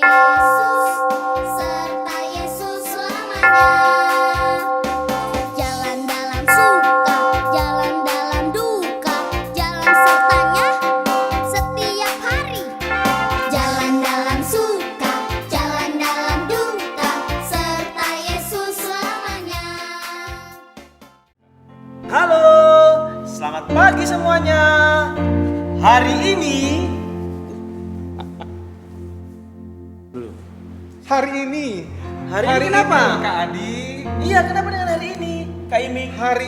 Yesus, serta Yesus selamanya. Jalan dalam suka, jalan dalam duka, jalan sertanya setiap hari. Jalan dalam suka, jalan dalam duka, serta Yesus selamanya. Halo, selamat pagi semuanya. Hari ini Hari ini kenapa? Kak Adi. Iya, kenapa dengan hari ini, Kak Iming? Hari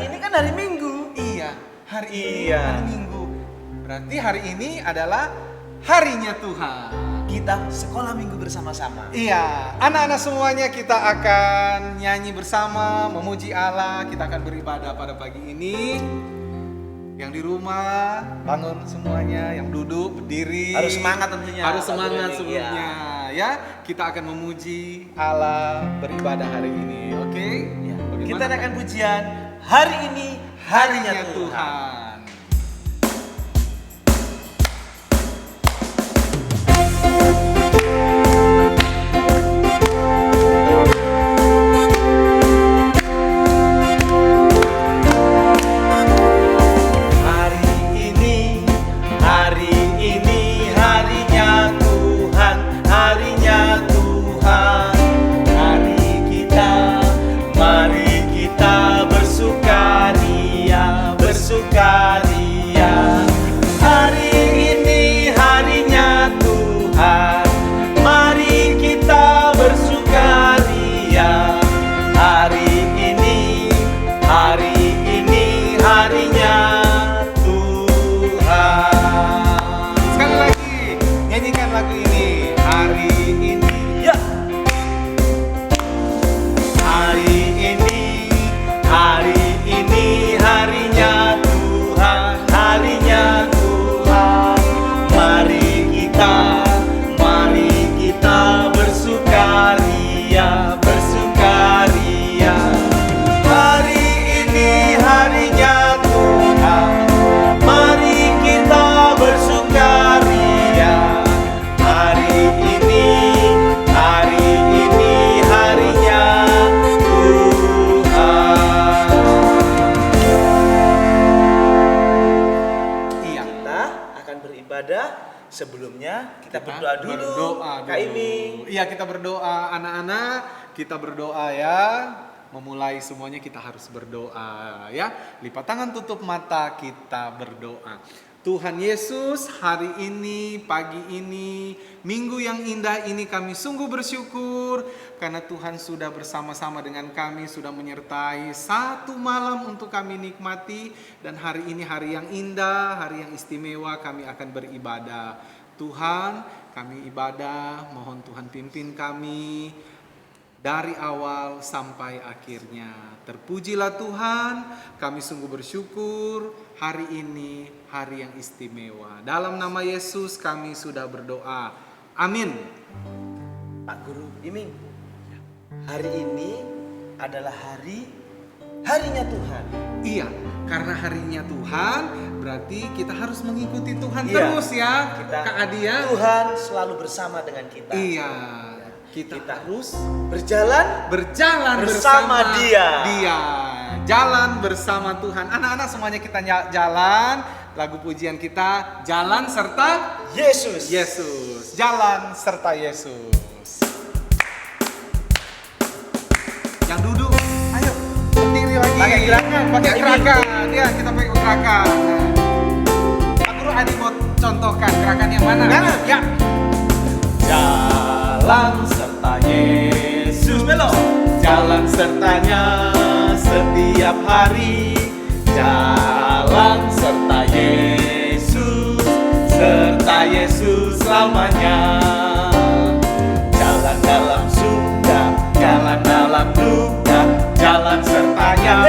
ini Kan hari Minggu. iya, hari ini Iya. hari Minggu. Berarti hari ini adalah harinya Tuhan. Kita sekolah minggu bersama-sama. Iya, anak-anak semuanya kita akan nyanyi bersama, memuji Allah. Kita akan beribadah pada pagi ini. Yang di rumah bangun semuanya, yang duduk berdiri Harus semangat tentunya. harus semangat Iya. sebelumnya ya. Kita akan memuji Allah beribadah hari ini, oke? Ya. Bagaimana, Kita Kak? akan pujian hari ini harinya Harinya Tuhan. Tuhan. Hari ini harinya Tuhan, harinya Tuhan. Mari kita bersukaria, bersukaria. Hari ini harinya Tuhan, mari kita bersukaria. Hari ini harinya Tuhan. Sekali lagi nyanyikan lagu ini. Hari ini Ya. Hari ini harinya Tuhan, harinya Tuhan. Mari kita bersukaria, bersukaria. Hari ini harinya Tuhan, mari kita bersukaria. Hari ini harinya Tuhan. iya. Kita akan beribadah. Sebelumnya kita berdoa dulu. Berdoa Kak dulu. Imi. Iya, kita berdoa anak-anak, kita berdoa ya. Memulai semuanya kita harus berdoa ya. Lipat tangan, tutup mata, kita berdoa. Tuhan Yesus, hari ini, pagi ini, minggu yang indah ini kami sungguh bersyukur karena Tuhan sudah bersama-sama dengan kami, sudah menyertai satu malam untuk kami nikmati. Dan hari ini hari yang indah, hari yang istimewa, kami akan beribadah. Tuhan, kami ibadah, mohon Tuhan pimpin kami dari awal sampai akhirnya. Terpujilah Tuhan, kami sungguh bersyukur hari ini hari yang istimewa. Dalam nama Yesus kami sudah berdoa. Amin. Pak Guru Iming, hari ini adalah harinya Tuhan. Iya, karena harinya Tuhan berarti kita harus mengikuti Tuhan Iya. terus ya, Kak Adi ya. Tuhan selalu bersama dengan kita. Iya, kita Kita harus berjalan berjalan bersama Dia. Jalan bersama Tuhan. Anak-anak semuanya kita jalan. Lagu pujian kita jalan serta Yesus. Yesus. Jalan serta Yesus. Yang duduk, ayo berdiri lagi. Pakai gerakan, pakai Kak Imi. gerakan. Ya, kita pakai gerakan. Pak Guru Adi mau contohkan gerakan yang mana? Gerakan. Ya. Jalan serta Yesus. Belok. Jalan sertanya setiap hari. Jalan serta Yesus selamanya. Jalan dalam suka, jalan dalam duka, jalan sertanya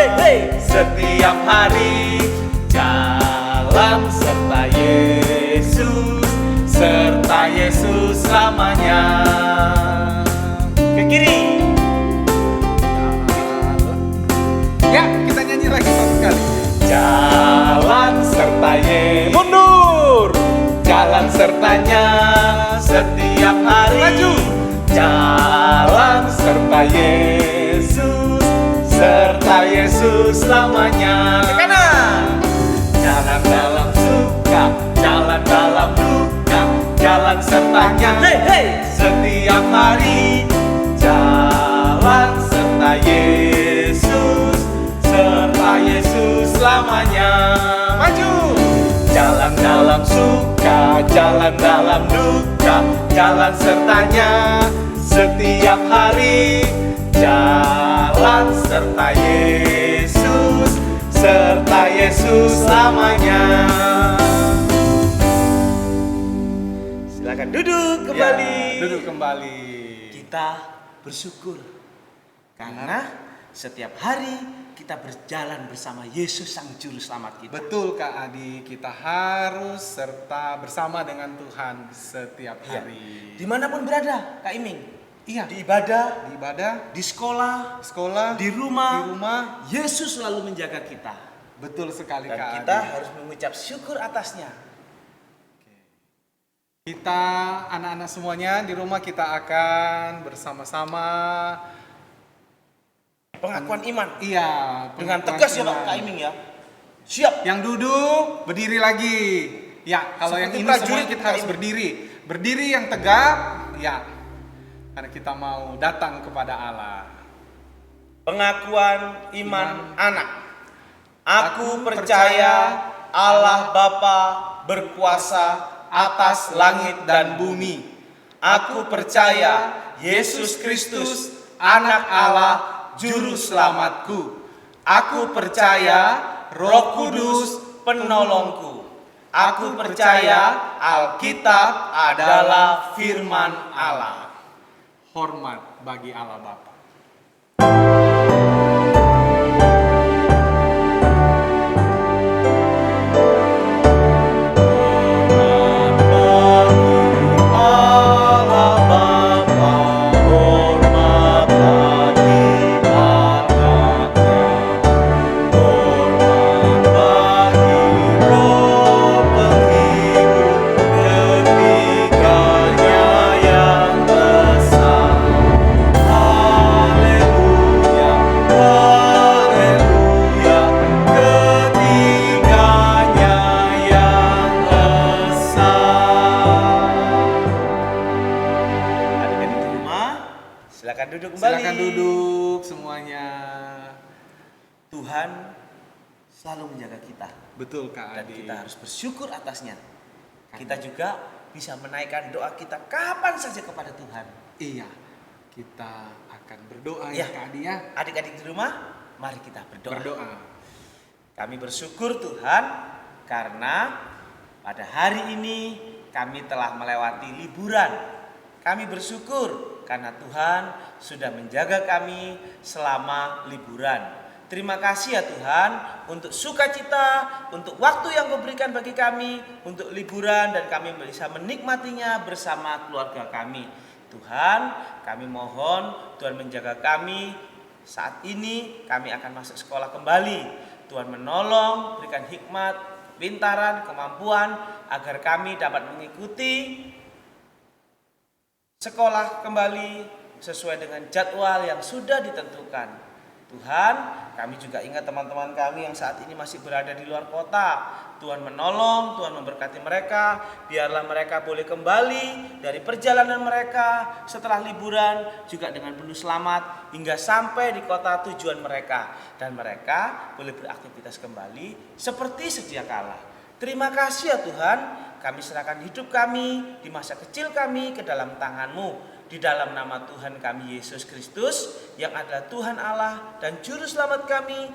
setiap hari. Jalan serta Yesus selamanya. Ke kiri. Ya, kita nyanyi lagi satu kali. Jalan serta Yesus. Mundur. jalan sertanya setiap hari. Maju. Jalan serta Yesus selamanya. Ke kanan. Jalan dalam suka, jalan dalam duka, jalan sertanya Hey, hey. setiap hari. Jalan serta Yesus selamanya. Maju. Jalan dalam suka, jalan dalam duka, jalan sertanya setiap hari. Jalan serta Yesus selamanya. Silakan duduk kembali. Ya, duduk kembali. Kita bersyukur karena setiap hari kita berjalan bersama Yesus Sang Juru Selamat kita. Betul Kak Adi, kita harus serta bersama dengan Tuhan setiap Iya. hari. Dimanapun berada, Kak Iming. Iya. Di ibadah, Di ibadah, di sekolah, sekolah, di rumah, di rumah. Yesus selalu menjaga kita. Betul sekali Dan Kak kita Adi. harus mengucap syukur atasnya. Kita anak-anak semuanya di rumah kita akan bersama-sama Pengakuan iman. iya Dengan pengakuan tegas ya Pak iman. Kak Iming ya. Siap. Yang duduk berdiri lagi. Ya, kalau yang Seperti ini prajurit semua kita Kak harus Iming. berdiri. Berdiri yang tegap, ya. Karena kita mau datang kepada Allah. Pengakuan iman Iman. anak. Aku percaya Allah Bapa berkuasa atas langit dan bumi. Aku percaya Yesus Kristus anak Allah juru selamatku. Aku percaya Roh Kudus penolongku. Aku percaya Alkitab adalah firman Allah. Hormat bagi Allah Bapa. Adik-adik di rumah, silakan duduk kembali. Silakan duduk semuanya. Tuhan selalu menjaga kita Betul Kak dan Adi. kita harus bersyukur atasnya. Kita juga bisa menaikkan doa kita kapan saja kepada Tuhan. Iya. Kita akan berdoa Iya. ya Kak Adi ya. Adik-adik di rumah, mari kita berdoa. Berdoa. Kami bersyukur Tuhan karena pada hari ini kami telah melewati liburan. Kami bersyukur karena Tuhan sudah menjaga kami selama liburan. Terima kasih ya Tuhan untuk sukacita, untuk waktu yang Kau berikan bagi kami, untuk liburan dan kami bisa menikmatinya bersama keluarga kami. Tuhan, kami mohon Tuhan menjaga kami. Saat ini kami akan masuk sekolah kembali. Tuhan menolong, berikan hikmat, pintaran, kemampuan agar kami dapat mengikuti sekolah kembali sesuai dengan jadwal yang sudah ditentukan. Tuhan, kami juga ingat teman-teman kami yang saat ini masih berada di luar kota. Tuhan menolong, Tuhan memberkati mereka. Biarlah mereka boleh kembali dari perjalanan mereka setelah liburan juga dengan penuh selamat hingga sampai di kota tujuan mereka. Dan mereka boleh beraktivitas kembali seperti sedia kala. Terima kasih ya Tuhan, kami serahkan hidup kami di masa kecil kami ke dalam tangan-Mu. Di dalam nama Tuhan kami Yesus Kristus yang adalah Tuhan Allah dan Juru Selamat kami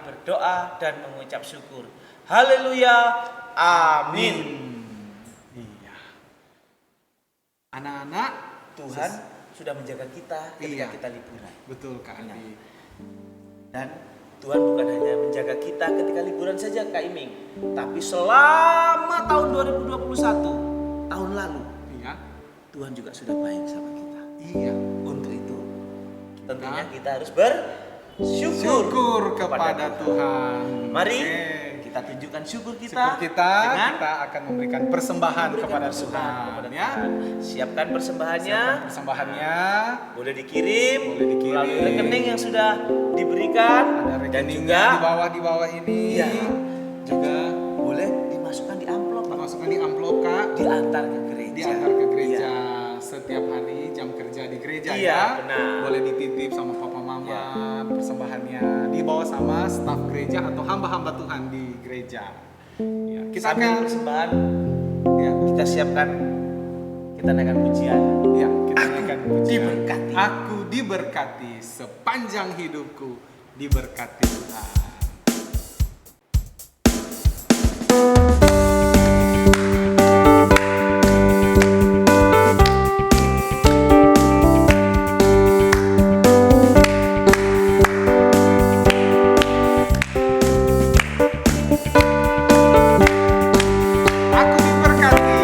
berdoa dan mengucap syukur. Haleluya, amin. Iya. Anak-anak, Tuhan sudah menjaga kita ketika Iya. kita liburan. betul Kak Adi. Dan Tuhan bukan hanya menjaga kita ketika liburan saja Kak Iming, tapi selama tahun 2021, tahun lalu, Iya. Tuhan juga sudah baik sama kita. Iya. Untuk itu tentunya kita harus bersyukur Syukur kepada Tuhan. Mari Oke. kita tunjukkan syukur kita. Syukur kita, dengan kita akan memberikan persembahan memberikan kepada persembahan Tuhan. kepada Ya. Tuhan. Siapkan persembahannya. Siapkan persembahannya. Boleh dikirim, Boleh dikirim. melalui rekening yang sudah diberikan. Ada Dan rekeningnya juga di bawah ini. Iya. Juga boleh dimasukkan di amplop, Pak. masukkan di amplop, Kak. Diantar ke gereja. Diantar ke gereja Iya. setiap hari jam kerja di gereja Iya, ya. benar. Boleh dititip sama papa mama Iya. persembahannya dibawa sama staf gereja atau hamba-hamba Tuhan di gereja. Ya, kita Sambil akan persembahan ya, kita siapkan, kita naikkan pujian. ya, kita naikkan pujian. diberkati. Aku diberkati sepanjang hidupku, diberkati Tuhan. Aku diberkati.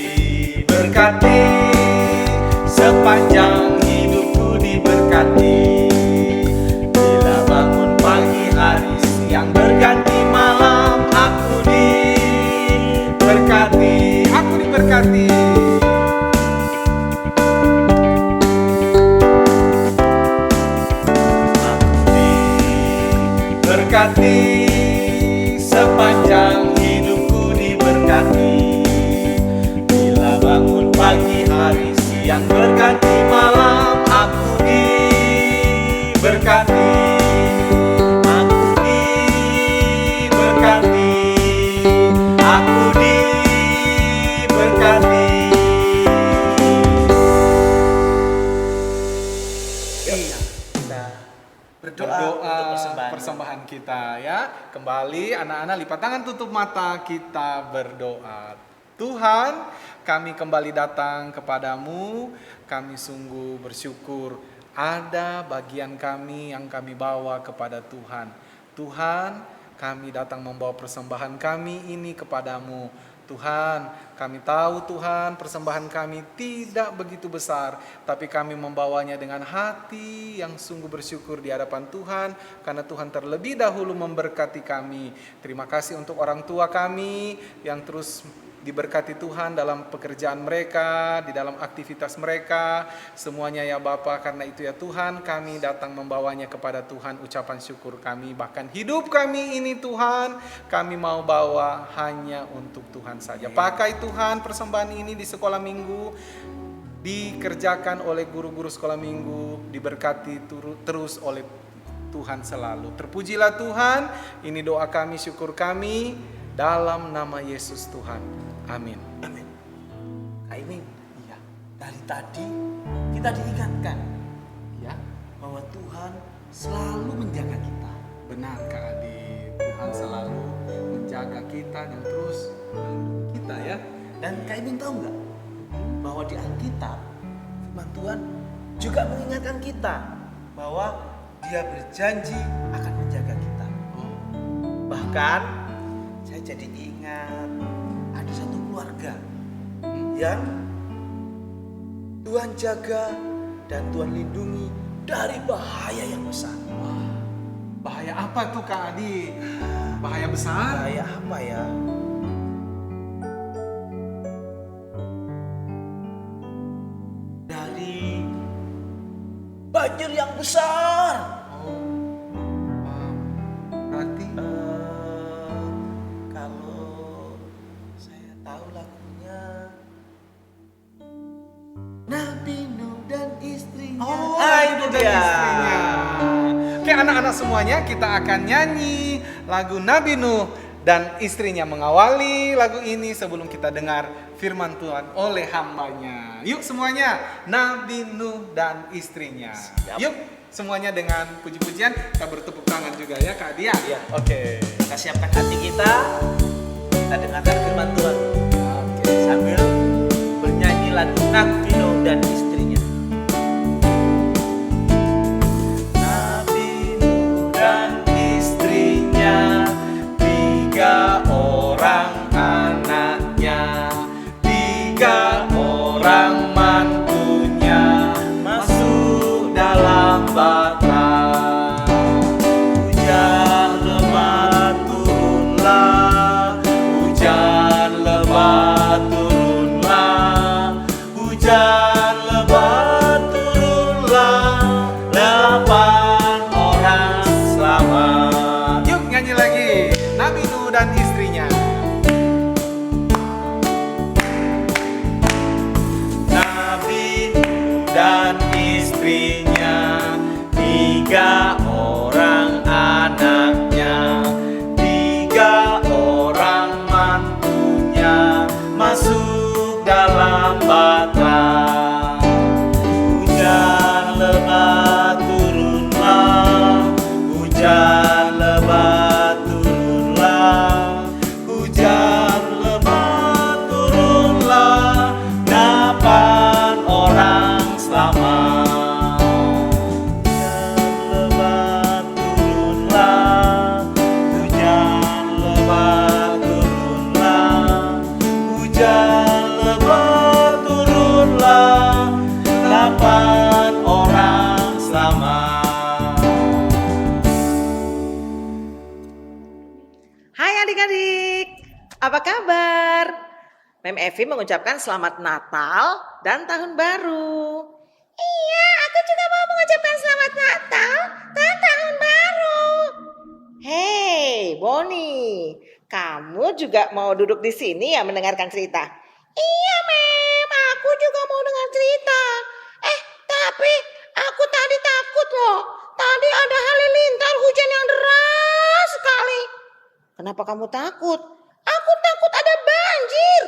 Diberkati sepanjang hidupku, diberkati. Bila bangun pagi, hari siang berganti malam, aku diberkati. Aku diberkati. Diberkati sepanjang hidupku, diberkati. Bila bangun pagi, hari siang berganti malam, aku diberkati. Aku diberkati. Aku diberkati. Iya, kita berdoa untuk persembahan kita ya. Kembali anak-anak, lipat tangan, tutup mata, kita berdoa. Tuhan, kami kembali datang kepadamu. Kami sungguh bersyukur ada bagian kami yang kami bawa kepada Tuhan. Tuhan, kami datang membawa persembahan kami ini kepadamu. Tuhan, kami tahu Tuhan persembahan kami tidak begitu besar, tapi kami membawanya dengan hati yang sungguh bersyukur di hadapan Tuhan, karena Tuhan terlebih dahulu memberkati kami. Terima kasih untuk orang tua kami yang terus diberkati Tuhan dalam pekerjaan mereka, di dalam aktivitas mereka, semuanya ya Bapa. Karena itu ya Tuhan, kami datang membawanya kepada Tuhan, ucapan syukur kami. Bahkan hidup kami ini Tuhan, kami mau bawa hanya untuk Tuhan saja. Pakai Tuhan persembahan ini di sekolah minggu, dikerjakan oleh guru-guru sekolah minggu, diberkati terus oleh Tuhan selalu. Terpujilah Tuhan, ini doa kami, syukur kami, dalam nama Yesus Tuhan. Amin. Amin. Kak Iming, Iya. dari tadi kita diingatkan Ya, bahwa Tuhan selalu menjaga kita. benar Kak Adi. Tuhan selalu menjaga kita dan terus melindungi kita ya. Dan Kak Iming tahu nggak bahwa di Alkitab firman Tuhan juga mengingatkan kita bahwa Dia berjanji akan menjaga kita. Oh, Bahkan saya jadi ingat ada satu keluarga yang Tuhan jaga dan Tuhan lindungi dari bahaya yang besar. wah. Bahaya apa tuh Kak Adi? Bahaya besar? Bahaya apa ya? Dari banjir yang besar. Oh, wow. Berarti Kalau saya tahu lagunya Nabi Nuh dan istrinya. oh, Itu dan dia. istrinya. Oke anak-anak semuanya, kita akan nyanyi lagu Nabi Nuh dan istrinya, mengawali lagu ini sebelum kita dengar firman Tuhan oleh hambanya. Yuk semuanya, Nabi Nuh dan istrinya. Siap. Yuk semuanya dengan puji-pujian, kita bertepuk tangan juga ya Kak Dia. Iya. Oke. Kita siapkan hati kita dengarkan firman Tuhan sambil bernyanyi lagu Nabi Nuh dan istrinya. Nabi Nuh dan istrinya, 3 orang anaknya, 3 orang mantunya, masuk dalam bata. Hujan adik-adik, apa kabar? Mem Evi mengucapkan selamat Natal dan Tahun Baru. Iya, aku juga mau mengucapkan selamat Natal dan Tahun Baru. Hei, Boni, kamu juga mau duduk di sini ya mendengarkan cerita? Iya, Mem, aku juga mau dengar cerita. Tapi aku tadi takut loh. Tadi ada halilintar hujan yang deras sekali. Kenapa kamu takut? Aku takut ada banjir.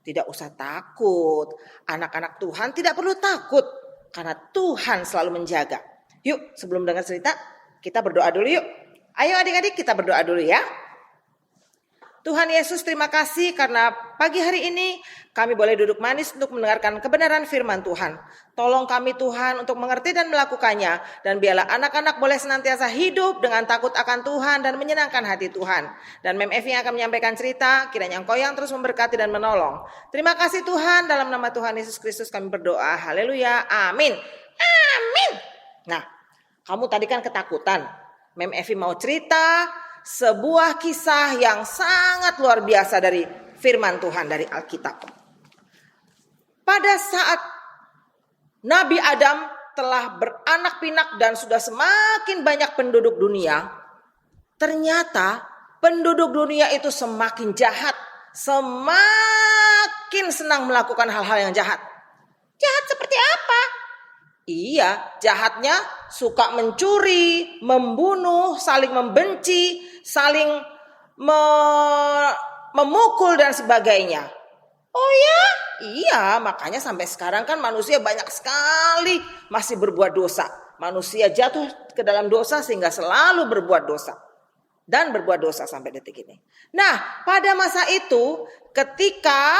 Tidak usah takut. Anak-anak Tuhan tidak perlu takut. Karena Tuhan selalu menjaga. Yuk, sebelum dengar cerita, kita berdoa dulu yuk. Ayo adik-adik, kita berdoa dulu ya. Tuhan Yesus, terima kasih karena pagi hari ini kami boleh duduk manis untuk mendengarkan kebenaran firman Tuhan. Tolong kami Tuhan untuk mengerti dan melakukannya. Dan biarlah anak-anak boleh senantiasa hidup dengan takut akan Tuhan dan menyenangkan hati Tuhan. Dan Mem Evi yang akan menyampaikan cerita, kiranya Engkau yang terus memberkati dan menolong. Terima kasih Tuhan, dalam nama Tuhan Yesus Kristus kami berdoa. Haleluya, amin. Amin. Nah, kamu tadi kan ketakutan. Mem Evi mau cerita sebuah kisah yang sangat luar biasa dari firman Tuhan dari Alkitab. Pada saat Nabi Adam telah beranak pinak dan sudah semakin banyak penduduk dunia, ternyata penduduk dunia itu semakin jahat, semakin senang melakukan hal-hal yang jahat. Jahat seperti apa? Iya, jahatnya suka mencuri, membunuh, saling membenci, saling memukul dan sebagainya. Oh ya? Iya, makanya sampai sekarang kan manusia banyak sekali masih berbuat dosa. Manusia jatuh ke dalam dosa sehingga selalu berbuat dosa. Dan berbuat dosa sampai detik ini. Nah, pada masa itu ketika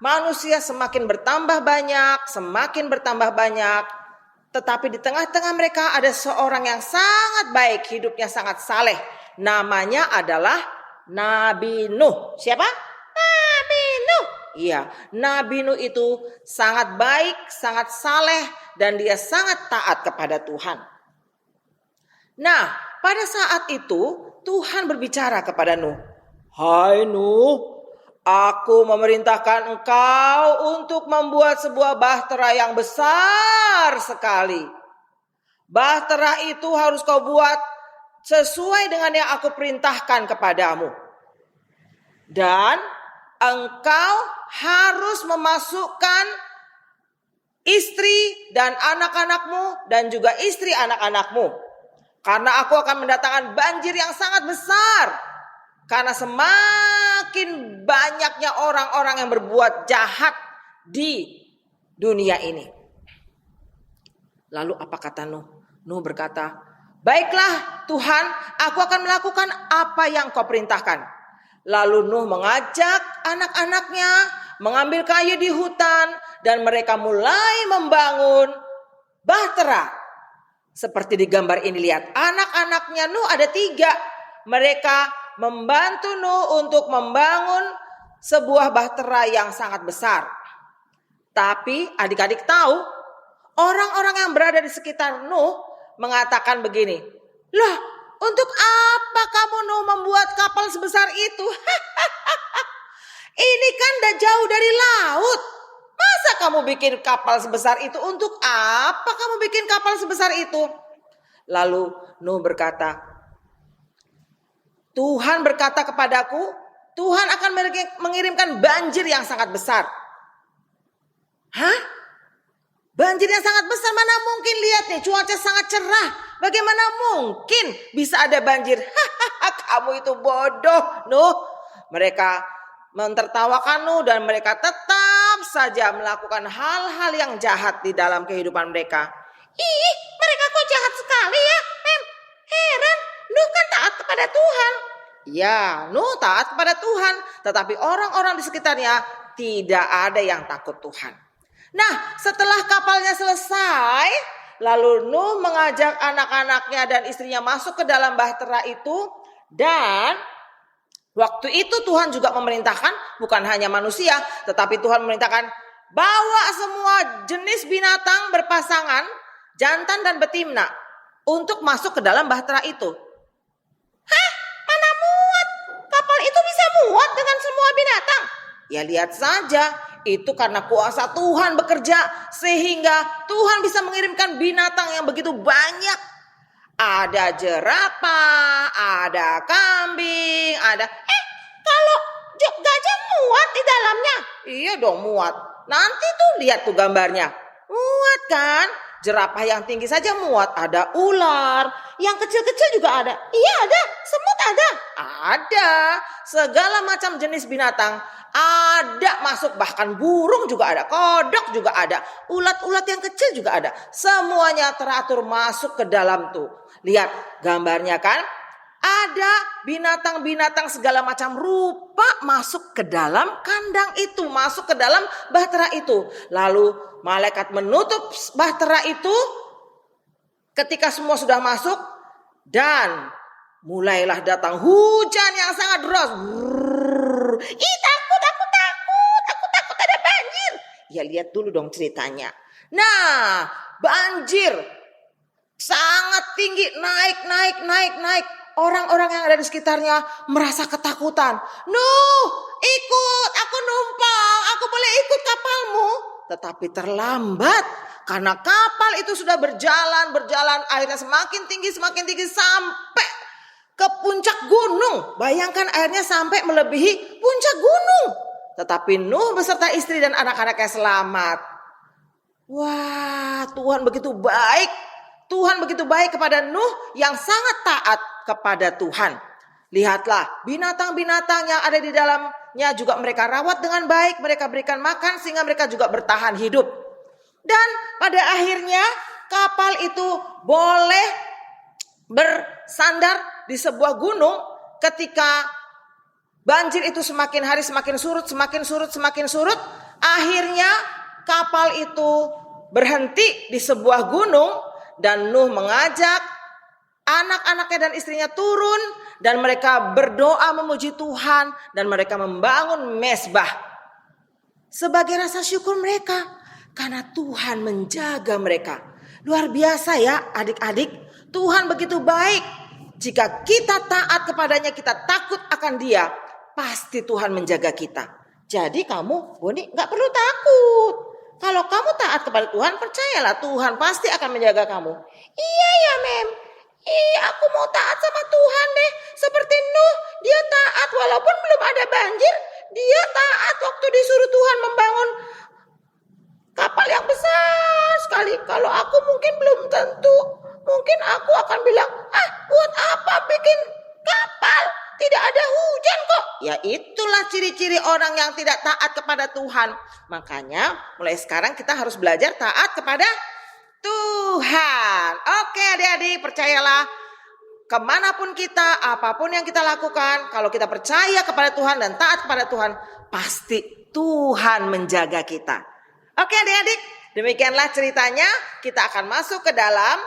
manusia semakin bertambah banyak, tetapi di tengah-tengah mereka ada seorang yang sangat baik, hidupnya sangat saleh. Namanya adalah Nabi Nuh. Siapa? Nabi Nuh. Iya, Nabi Nuh itu sangat baik, sangat saleh, dan dia sangat taat kepada Tuhan. Nah, pada saat itu Tuhan berbicara kepada Nuh. Hai Nuh, aku memerintahkan engkau untuk membuat sebuah bahtera yang besar sekali. Bahtera itu harus kau buat sesuai dengan yang aku perintahkan kepadamu. Dan engkau harus memasukkan istri dan anak-anakmu dan juga istri anak-anakmu. Karena aku akan mendatangkan banjir yang sangat besar. Karena semakin banyaknya orang-orang yang berbuat jahat di dunia ini. Lalu apa kata Nuh? Nuh berkata, baiklah Tuhan, aku akan melakukan apa yang kau perintahkan. Lalu Nuh mengajak anak-anaknya mengambil kayu di hutan dan mereka mulai membangun bahtera. Seperti di gambar ini, lihat anak-anaknya Nuh ada 3. Mereka membantu Nuh untuk membangun sebuah bahtera yang sangat besar. Tapi adik-adik tahu, orang-orang yang berada di sekitar Nuh mengatakan begini, "Loh, untuk apa kamu Nuh membuat kapal sebesar itu? Ini kan udah jauh dari laut. Masa kamu bikin kapal sebesar itu? Untuk apa kamu bikin kapal sebesar itu?" Lalu Nuh berkata, Tuhan berkata kepadaku, Tuhan akan mengirimkan banjir yang sangat besar. Hah? Banjir yang sangat besar? Mana mungkin, lihat nih cuaca sangat cerah. Bagaimana mungkin bisa ada banjir? Kamu itu bodoh, Nuh. Mereka mentertawakan Nuh dan mereka tetap saja melakukan hal-hal yang jahat di dalam kehidupan mereka. Ih, mereka kok jahat sekali ya, Mem. Heran, Nuh kan taat kepada Tuhan. Ya, Nuh taat kepada Tuhan. Tetapi orang-orang di sekitarnya tidak ada yang takut Tuhan. Nah, setelah kapalnya selesai, lalu Nuh mengajak anak-anaknya dan istrinya masuk ke dalam bahtera itu. Dan waktu itu Tuhan juga memerintahkan, bukan hanya manusia, tetapi Tuhan memerintahkan, bawa semua jenis binatang berpasangan, jantan dan betina, untuk masuk ke dalam bahtera itu. Hah? Mana muat? Kapal binatang? Ya lihat saja, itu karena kuasa Tuhan bekerja sehingga Tuhan bisa mengirimkan binatang yang begitu banyak. Ada jerapah, ada kambing, ada kalau gajah muat di dalamnya. Iya dong muat. Nanti tuh lihat tuh gambarnya. Muat kan? Jerapah yang tinggi saja muat. Ada ular. Yang kecil-kecil juga ada. Iya ada. Semut ada. Ada. Segala macam jenis binatang ada masuk. Bahkan burung juga ada. Kodok juga ada. Ulat-ulat yang kecil juga ada. Semuanya teratur masuk ke dalam tuh. Lihat gambarnya kan? Ada binatang-binatang segala macam rupa masuk ke dalam kandang itu, masuk ke dalam bahtera itu. Lalu malaikat menutup bahtera itu ketika semua sudah masuk dan mulailah datang hujan yang sangat deras. Ih takut ada banjir. Ya lihat dulu dong ceritanya. Nah banjir sangat tinggi, naik. Orang-orang yang ada di sekitarnya merasa ketakutan. Nuh, ikut, aku numpang, aku boleh ikut kapalmu. Tetapi terlambat karena kapal itu sudah berjalan, akhirnya semakin tinggi sampai ke puncak gunung. Bayangkan airnya sampai melebihi puncak gunung. Tetapi Nuh beserta istri dan anak-anaknya selamat. Wah, Tuhan begitu baik. Tuhan begitu baik kepada Nuh yang sangat taat kepada Tuhan. Lihatlah binatang-binatang yang ada di dalamnya juga mereka rawat dengan baik. Mereka berikan makan sehingga mereka juga bertahan hidup. Dan pada akhirnya kapal itu boleh bersandar di sebuah gunung ketika banjir itu semakin hari semakin surut. Akhirnya kapal itu berhenti di sebuah gunung. Dan Nuh mengajak anak-anaknya dan istrinya turun. Dan mereka berdoa memuji Tuhan. Dan mereka membangun mezbah sebagai rasa syukur mereka. Karena Tuhan menjaga mereka. Luar biasa ya adik-adik. Tuhan begitu baik. Jika kita taat kepadanya, kita takut akan dia, pasti Tuhan menjaga kita. Jadi kamu Boni gak perlu takut. Kalau kamu taat kepada Tuhan, percayalah Tuhan pasti akan menjaga kamu. Iya ya Mem. Iya aku mau taat sama Tuhan deh. Seperti Nuh, dia taat walaupun belum ada banjir. Dia taat waktu disuruh Tuhan membangun kapal yang besar sekali. Kalau aku mungkin belum tentu. Mungkin aku akan bilang, buat apa bikin kapal? Tidak ada hujan kok. Ya itulah ciri-ciri orang yang tidak taat kepada Tuhan. Makanya mulai sekarang kita harus belajar taat kepada Tuhan. Oke adik-adik, percayalah. Kemanapun kita, apapun yang kita lakukan, kalau kita percaya kepada Tuhan dan taat kepada Tuhan, pasti Tuhan menjaga kita. Oke adik-adik, demikianlah ceritanya. Kita akan masuk ke dalam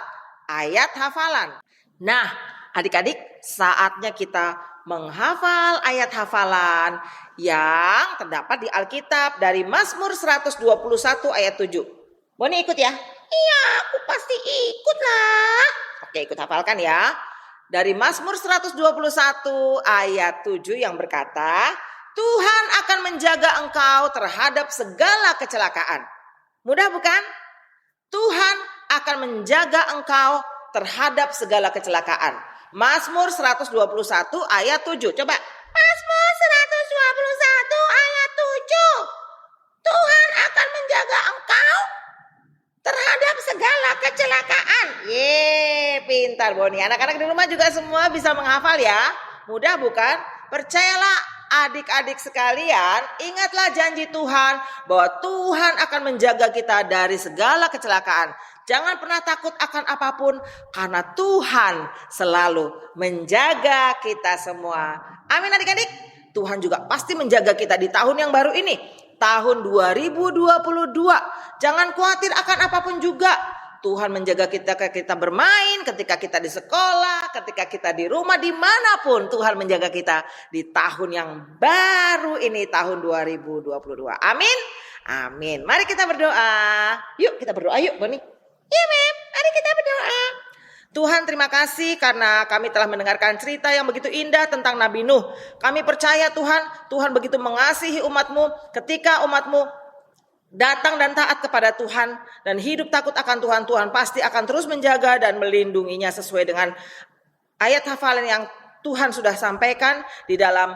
ayat hafalan. Nah adik-adik, saatnya kita menghafal ayat hafalan yang terdapat di Alkitab dari Mazmur 121 ayat 7. Boni ikut ya? Iya, aku pasti ikut lah. Oke, ikut hafalkan ya. Dari Mazmur 121 ayat 7 yang berkata, Tuhan akan menjaga engkau terhadap segala kecelakaan. Mudah bukan? Tuhan akan menjaga engkau terhadap segala kecelakaan. Mazmur 121 ayat 7. Coba. Mazmur 121 ayat 7. Tuhan akan menjaga engkau terhadap segala kecelakaan. Pintar Boni. Anak-anak di rumah juga semua bisa menghafal ya. Mudah bukan? Percayalah adik-adik sekalian, ingatlah janji Tuhan bahwa Tuhan akan menjaga kita dari segala kecelakaan. Jangan pernah takut akan apapun karena Tuhan selalu menjaga kita semua. Amin adik-adik. Tuhan juga pasti menjaga kita di tahun yang baru ini. Tahun 2022. Jangan khawatir akan apapun juga. Tuhan menjaga kita ketika kita bermain, ketika kita di sekolah, ketika kita di rumah, dimanapun Tuhan menjaga kita di tahun yang baru ini, tahun 2022. Amin. Amin. Mari kita berdoa. Yuk kita berdoa yuk Boni. Iya Mem, mari kita berdoa. Tuhan, terima kasih karena kami telah mendengarkan cerita yang begitu indah tentang Nabi Nuh. Kami percaya Tuhan, Tuhan begitu mengasihi umat-Mu ketika umat-Mu datang dan taat kepada Tuhan dan hidup takut akan Tuhan. Tuhan pasti akan terus menjaga dan melindunginya sesuai dengan ayat hafalan yang Tuhan sudah sampaikan di dalam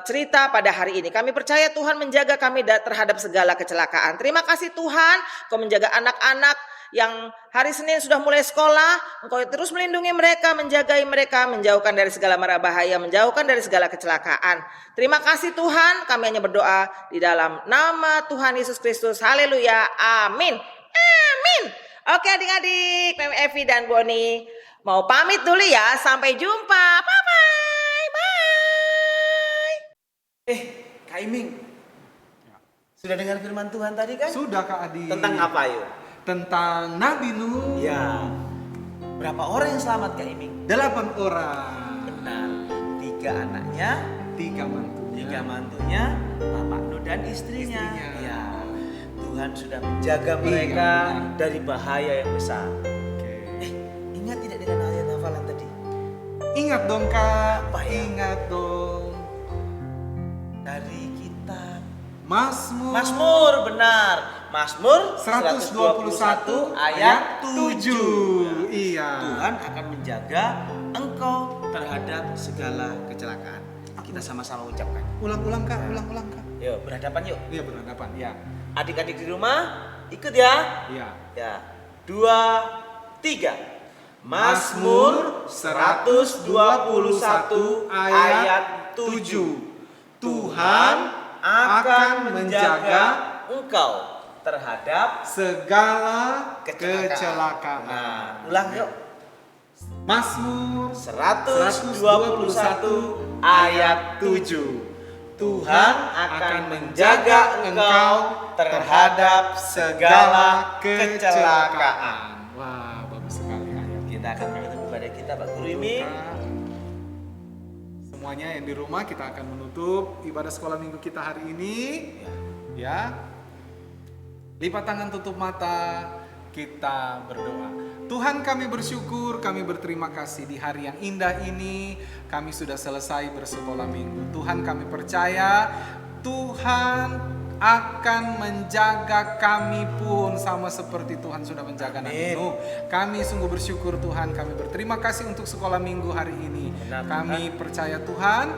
cerita pada hari ini. Kami percaya Tuhan menjaga kami terhadap segala kecelakaan. Terima kasih Tuhan, Kau menjaga anak-anak yang hari Senin sudah mulai sekolah. Engkau terus melindungi mereka, menjagai mereka, menjauhkan dari segala mara bahaya, menjauhkan dari segala kecelakaan. Terima kasih Tuhan, kami hanya berdoa di dalam nama Tuhan Yesus Kristus. Haleluya, amin. Amin. Oke adik-adik, Mem Evi dan Boni mau pamit dulu ya. Sampai jumpa. Bye-bye. Bye. Kak Iming, sudah dengar firman Tuhan tadi kan? Sudah Kak Adi. Tentang apa yuk? Tentang Nabi Nuh. Ya. Berapa orang yang selamat Kak Iming? 8 orang. Benar. 3 anaknya, 3 mantunya. 3 mantunya, Bapak Nuh dan istrinya. Ya. Tuhan sudah menjaga mereka benar. dari bahaya yang besar. Oke. Ingat tidak dengan ayat hafalan tadi? Ingat dong Kak. Apa ya? Ingat dong. Dari kitab Mazmur benar. Mazmur 121 ayat 7. Iya. Tuhan akan menjaga engkau terhadap segala kecelakaan. Kita sama-sama ucapkan. Ulang-ulang Kak. Yuk, berhadapan yuk. Iya berhadapan. Iya. Adik-adik di rumah, ikut ya. Iya. Ya. 2, 3. Mazmur 121 ayat 7. Tuhan akan menjaga engkau terhadap segala kecelakaan. Nah, ulang yuk. Mazmur 121 ayat 7. Tuhan akan menjaga engkau terhadap segala kecelakaan. Wah, bagus sekali ayat. Kita akan menutup ibadah kita, Pak Guru Iming. Semuanya yang di rumah kita akan menutup ibadah sekolah minggu kita hari ini. Ya. Lipat tangan, tutup mata, kita berdoa. Tuhan, kami bersyukur, kami berterima kasih di hari yang indah ini. Kami sudah selesai bersekolah minggu. Tuhan, kami percaya Tuhan akan menjaga kami pun sama seperti Tuhan sudah menjaga Nabi Nuh. Kami sungguh bersyukur Tuhan, kami berterima kasih untuk sekolah minggu hari ini. Kami percaya Tuhan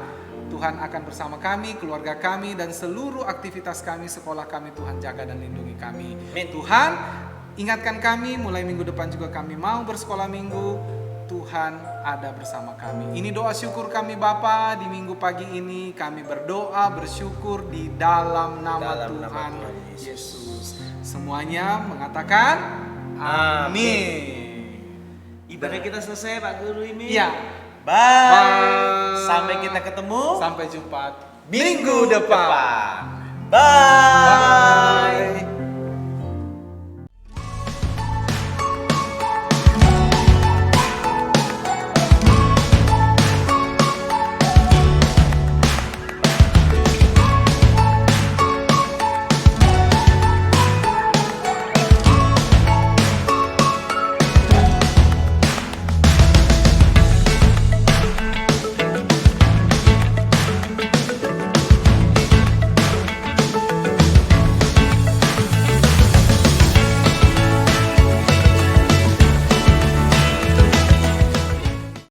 akan bersama kami, keluarga kami, dan seluruh aktivitas kami, sekolah kami. Tuhan jaga dan lindungi kami. Tuhan, ingatkan kami, mulai minggu depan juga kami mau bersekolah minggu. Tuhan ada bersama kami. Ini doa syukur kami Bapa di minggu pagi ini. Kami berdoa, bersyukur di dalam nama Tuhan Yesus. Semuanya mengatakan amin. Ibadah kita selesai, Pak Guru Iming. Iya. Bye. Bye. Sampai kita ketemu Sampai jumpa minggu depan. Bye.